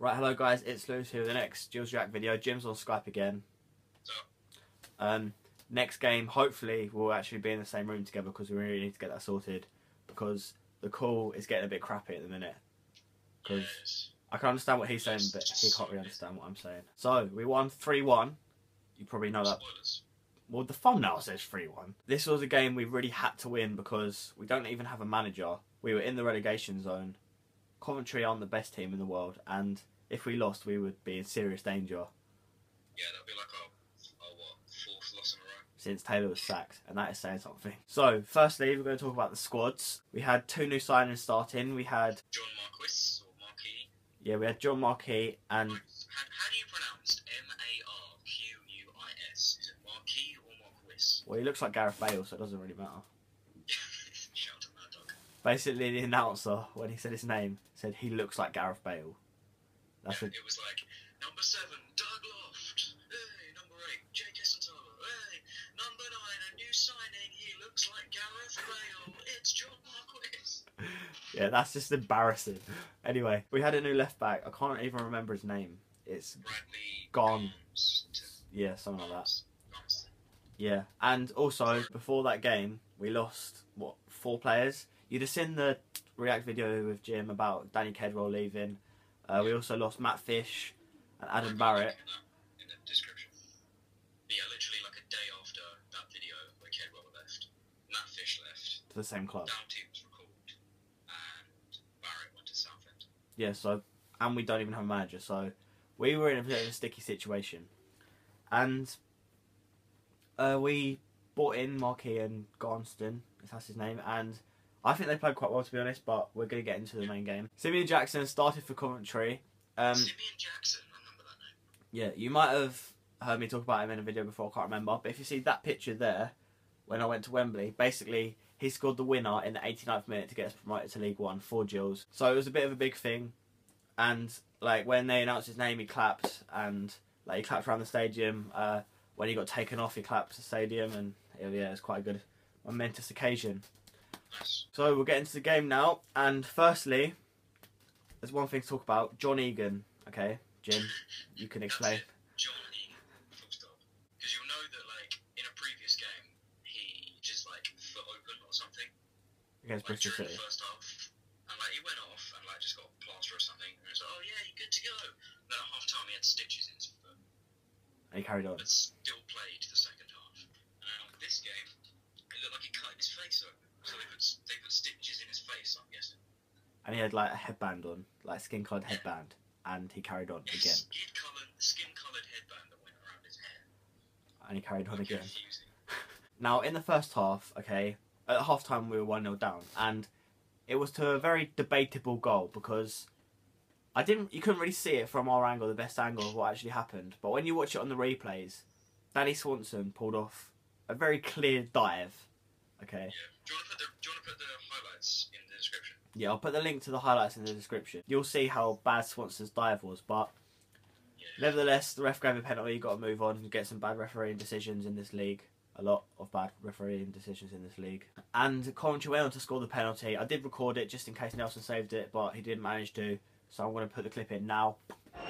Right, hello guys, it's Lewis here with the next Jill's Jack video. Jim's on Skype again. Next game, hopefully, we'll actually be in the same room together because we really need to get that sorted. Because the call is getting a bit crappy at the minute. Because I can understand what he's saying, but he can't really understand what I'm saying. So, we won 3-1. You probably know that. Well, the thumbnail says 3-1. This was a game we really had to win because we don't even have a manager. We were in the relegation zone. Coventry aren't the best team in the world, and if we lost, we would be in serious danger. Yeah, that'd be like our what, fourth loss in a row? Since Taylor was sacked, and that is saying something. So, firstly, we're going to talk about the squads. We had 2 new signings starting. We had John Marquis, or Marquis. Yeah, we had John Marquis and... How do you pronounce M-A-R-Q-U-I-S? Is it Marquis or Marquis? Well, he looks like Gareth Bale, so it doesn't really matter. Shout to Mad Dog. Basically, the announcer, when he said his name, said he looks like Gareth Bale. That's yeah, it was like, number 7, Doug Loft. Hey, number 8, Jake Essenthaler. Hey, number 9, a new signing. He looks like Gareth Bale. It's John Marquis. Yeah, that's just embarrassing. Anyway, we had a new left back. I can't even remember his name. It's Bradley gone. Yeah, something like that. Gons. Yeah, and also, before that game, we lost, what, 4 players? You'd have seen the React video with Jim about Danny Kedwell leaving. We also lost Matt Fish and Adam Barrett. In the description. Yeah, literally like a day after that video where Kedwell left, Matt Fish left. To the same club. Down team was recalled, and Barrett went to Southend. Yeah, so, and we don't even have a manager, so we were in a bit of a sticky situation. And we brought in Marquis and Garnston, if that's his name, and I think they played quite well, to be honest, but we're going to get into the main game. Simeon Jackson started for Coventry. Simeon Jackson, I remember that name. Yeah, you might have heard me talk about him in a video before, I can't remember, but if you see that picture there, when I went to Wembley, basically, he scored the winner in the 89th minute to get us promoted to League One for Gills. So it was a bit of a big thing, and like when they announced his name, he clapped, and like he clapped around the stadium. When he got taken off, he clapped the stadium, and yeah, it was quite a good, momentous occasion. Nice. So we'll get into the game now, and firstly, there's one thing to talk about. John Egan, okay, Jim, you can explain. John Egan, full stop. Because you'll know that, like, in a previous game, he just, like, foot open or something. Against Like, Bristol during City. the first half. And, like, he went off and, like, just got a plaster or something. And he was like, oh, yeah, you're good to go. And then at half time, he had stitches in his foot. And he carried on. But still played the second half. And now, this game, it looked like he cut his face open. So they put stitches in his face, I'm guessing. And he had like a headband on, like skin-coloured headband, and he carried on again. Skin-coloured headband that went around his hair. And he carried on again. Confusing. Now, in the first half, okay, at half-time we were 1-0 down, and it was to a very debatable goal because you couldn't really see it from our angle, the best angle of what actually happened. But when you watch it on the replays, Danny Swanson pulled off a very clear dive. Okay. Yeah. Do you want to put the highlights in the description? Yeah, I'll put the link to the highlights in the description. You'll see how bad Swanson's dive was, but nevertheless, the ref gave a penalty. You've got to move on and get some bad refereeing decisions in this league. A lot of bad refereeing decisions in this league. And Coventry went on to score the penalty. I did record it just in case Nelson saved it, but he didn't manage to. So I'm going to put the clip in now.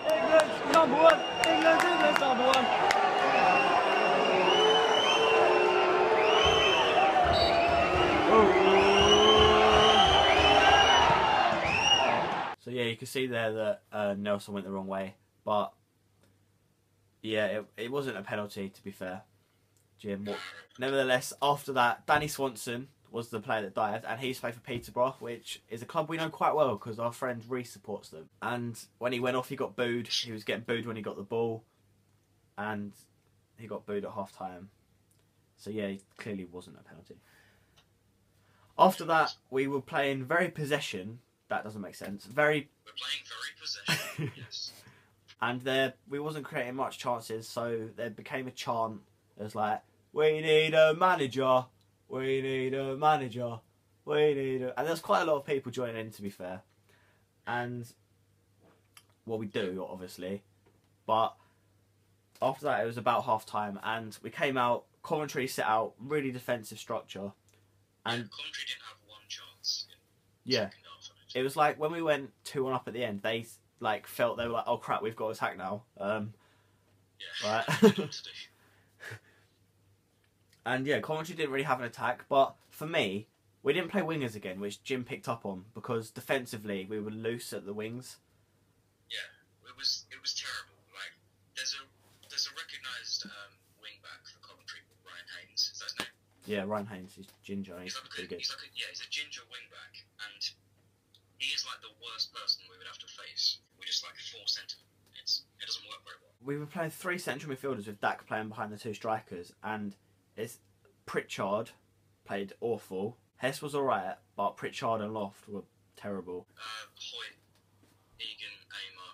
England's number 1! England's number 1! So yeah, you can see there that Nelson went the wrong way, but yeah, it wasn't a penalty, to be fair, Jim. Nevertheless, after that, Danny Swanson was the player that dived, and he's played for Peterborough, which is a club we know quite well because our friend Reece supports them. And when he went off, he got booed. He was getting booed when he got the ball, and he got booed at half-time. So yeah, it clearly wasn't a penalty. After that, we were playing very possession. That doesn't make sense. We're playing very possession, yes. And we wasn't creating much chances, so there became a chant. It was like, we need a manager, we need a manager, we need a... And there's quite a lot of people joining in, to be fair. And, well, we do, obviously. But after that, it was about half-time, and we came out, Coventry set out, really defensive structure. And Coventry didn't have one chance in yeah. second half. It was like when we went 2-1 up at the end, they like felt they were like, oh crap, we've got to attack now. Yeah. Right. What to do. And yeah, Coventry didn't really have an attack, but for me, we didn't play wingers again, which Jim picked up on, because defensively we were loose at the wings. Yeah, it was terrible. Like there's a recognised wing back for Coventry called Ryan Haynes. Is that his name? Yeah, Ryan Haynes, he's ginger, and he's He's like pretty good. he's a ginger wing back, and he is like the worst person we would have to face. We just like 4 centre mids. It doesn't work very well. We were playing 3 central midfielders with Dak playing behind the 2 strikers, and it's Pritchard played awful. Hess was alright, but Pritchard and Loft were terrible. Hoyt, Egan, Amer,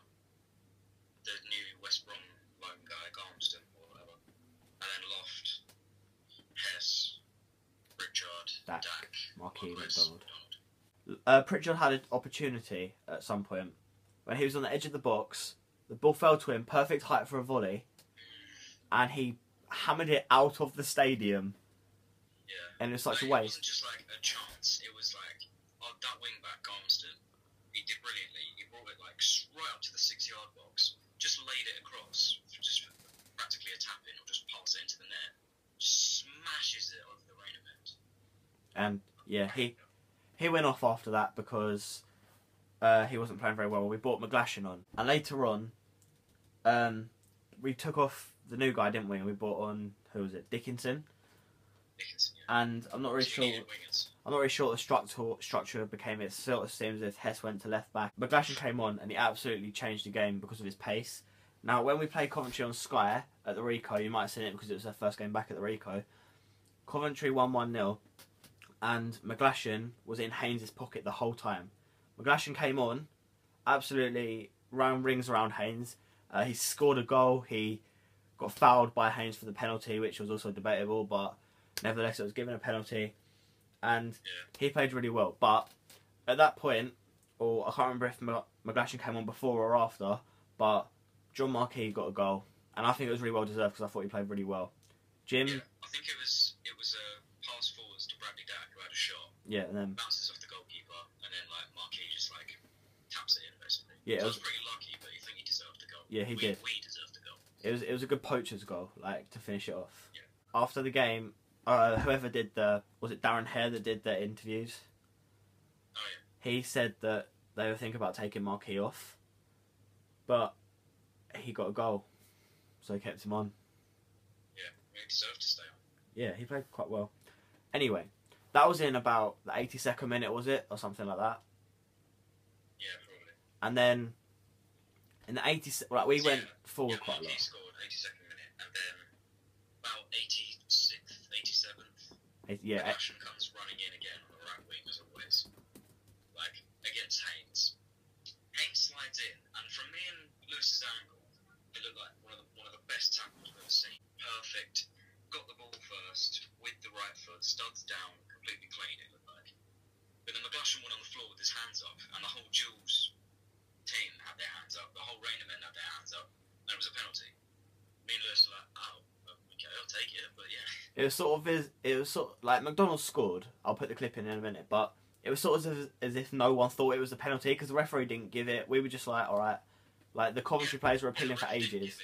the new West Brom loan guy, Garmston or whatever, and then Loft, Hess, Pritchard, Dak, Dak, Marquis, Marquez, McDonald. Pritchard had an opportunity at some point when he was on the edge of the box. The ball fell to him, perfect height for a volley, and he hammered it out of the stadium. Yeah. And it was such a It waste. wasn't just like a chance. It was like, oh, that wing back Garmston, he did brilliantly. He brought it like right up to the 6-yard box, just laid it across, just practically a tap in or just pass it into the net. Smashes it over the Rainer net. And yeah, he went off after that because he wasn't playing very well. We brought McGlashan on, and later on, we took off the new guy, didn't we? And we brought on, who was it, Dickinson. Dickinson, yeah. And I'm not really sure. I'm not really sure what the structure became. It sort of seems as if Hess went to left back. McGlashan came on and he absolutely changed the game because of his pace. Now, when we played Coventry on Sky at the Rico, you might have seen it because it was their first game back at the Rico. Coventry won 1-0, and McGlashan was in Haynes' pocket the whole time. McGlashan came on, absolutely ran rings around Haynes. He scored a goal. He got fouled by Haynes for the penalty, which was also debatable, but nevertheless it was given a penalty. And he played really well. But at that point, or I can't remember if McGlashan came on before or after, but John Marquis got a goal, and I think it was really well deserved because I thought he played really well. Jim, Yeah, I think it was a pass forwards to Bradley Dack who had a shot. yeah, and then Bounces off the goalkeeper, and then like Marquis just like taps it in basically. Yeah, so it I was was pretty lucky, but you think he deserved the goal. Yeah, he did. We deserved the goal. it was a good poacher's goal, like to finish it off. Yeah. After the game, whoever did was it Darren Hare that did the interviews? Oh yeah. He said that they were thinking about taking Marquis off, but he got a goal, so he kept him on. Yeah, he deserved to stay on. Yeah, he played quite well. Anyway, that was in about the 82nd minute, was it? Or something like that. Yeah, probably. And then, in the 80th, like, we went forward yeah, quite a Marquis lot. scored 82nd minute, and then about 86th, 87th, Yeah, McGlashan comes running in again on the right wing as always. Like, against Haynes. Haynes slides in, and from me and Lewis's angle, it looked like one of the best tackles we've ever seen. Perfect. Got the ball first, with the right foot, studs down, completely clean it looked like. But then McGlashan went on the floor with his hands up, and the whole Jules team had their hands up, the whole Rainer men had their hands up, and it was a penalty. Me and Lewis were like, oh, okay, I'll take it, but yeah. it was sort of like McDonald scored. I'll put the clip in a minute, but it was sort of as if no one thought it was a penalty because the referee didn't give it. We were just like, all right. Like the Coventry players were appealing for ages.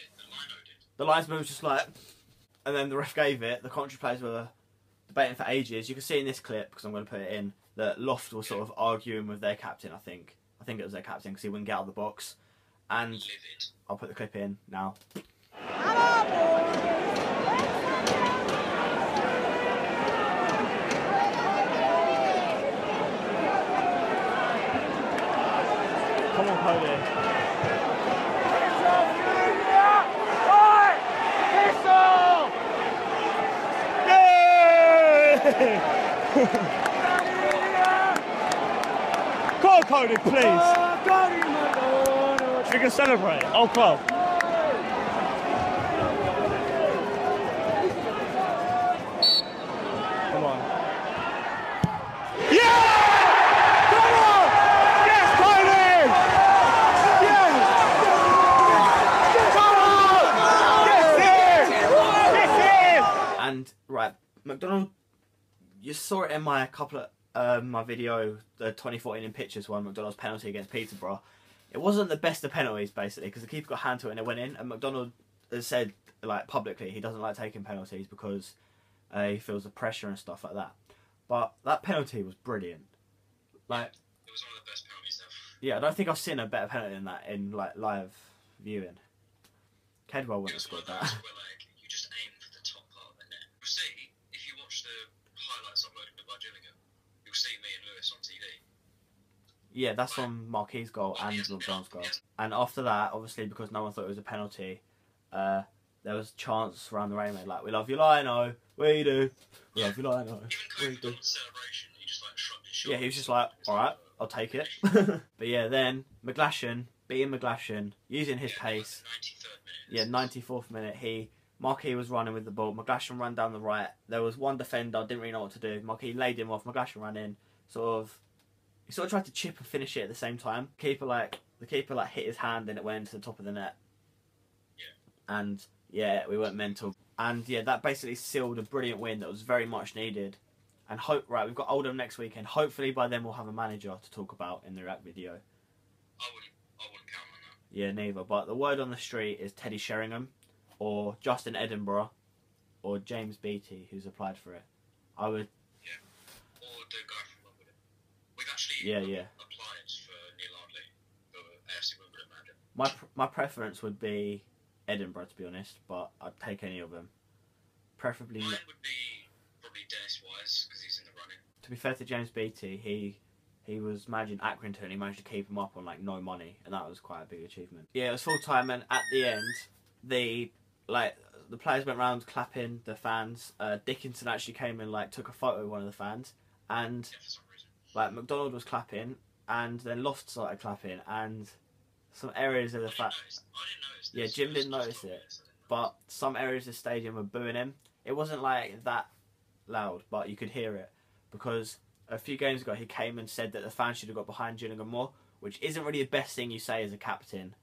The linesman was just like, and then the ref gave it. The Coventry players were debating for ages. You can see in this clip, because I'm going to put it in, that Loft was sort of arguing with their captain. I think it was their captain because he wouldn't get out of the box. And Livid. I'll put the clip in now. Come on, Cody. Come on, Cody, please. We can celebrate. Oh, club. Come on. Yeah! Come on! Yes, Cody! Yes! Come on! Yes, and right, McDonald. You saw it in my couple of my video, the 2014 in pictures one, McDonald's penalty against Peterborough. it wasn't the best of penalties basically because the keeper got a hand to it and it went in. And McDonald has said like publicly he doesn't like taking penalties because he feels the pressure and stuff like that. But that penalty was brilliant. Like it was one of the best penalties ever. Yeah, I don't think I've seen a better penalty than that in like live viewing. Kedwell wouldn't have scored that. Where, like, you just aim for the top part of the net. You'll see if you watch the highlights uploaded by Gillingham, you'll see me and Lewis on TV. Yeah, that's from Marquis' goal and McDonald's goal. And after that, obviously because no one thought it was a penalty, there was chants around the rainbow like, "We love you, Lino. We do. We love you, Lino. Even We do." McDonald's celebration, he just like shrugged his Yeah, shoulders. he was just like, "All right, I'll take it." But yeah, then McGlashan, being McGlashan, using his pace. 93rd minute. Yeah, 94th minute. Marquis was running with the ball. McGlashan ran down the right. There was one defender, didn't really know what to do. Marquis laid him off. McGlashan ran in. He sort of tried to chip and finish it at the same time. The keeper hit his hand and it went into the top of the net. Yeah. And yeah, we went mental. And yeah, that basically sealed a brilliant win that was very much needed. And we've got Oldham next weekend. Hopefully by then we'll have a manager to talk about in the react video. I wouldn't count on that. Yeah, neither. But the word on the street is Teddy Sheringham, or Justin Edinburgh, or James Beattie, who's applied for it. I would. Yeah. Or the guy from Wimbledon. We've actually applied for Neil Ardley for AFC Wimbledon manager. My preference would be Edinburgh, to be honest, but I'd take any of them. Preferably. Mine would be probably Dennis Wise because he's in the running. To be fair to James Beattie, he was managing Accrington. He managed to keep him up on like no money, and that was quite a big achievement. Yeah, it was full time, and at the end, the players went round clapping the fans. Dickinson actually came and like took a photo with one of the fans, and For some reason. like McDonald was clapping, and then Loft started clapping, and some areas of the I didn't notice this. Yeah, Jim didn't notice it, but some areas of the stadium were booing him. It wasn't like that loud, but you could hear it because a few games ago he came and said that the fans should have got behind Gillingham more, which isn't really the best thing you say as a captain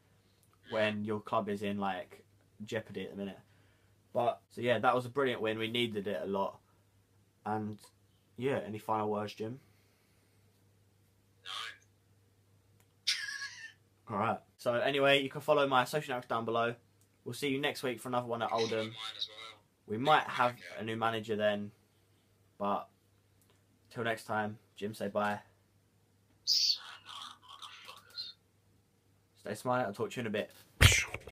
when your club is in like jeopardy at the minute. But so yeah, that was a brilliant win. We needed it a lot. And yeah, any final words, Jim? No. Alright. So anyway, you can follow my social networks down below. We'll see you next week for another one at Oldham. Mine as well. We might have a new manager then. But till next time, Jim, say bye. Sayonara, motherfuckers. Stay smart. I'll talk to you in a bit.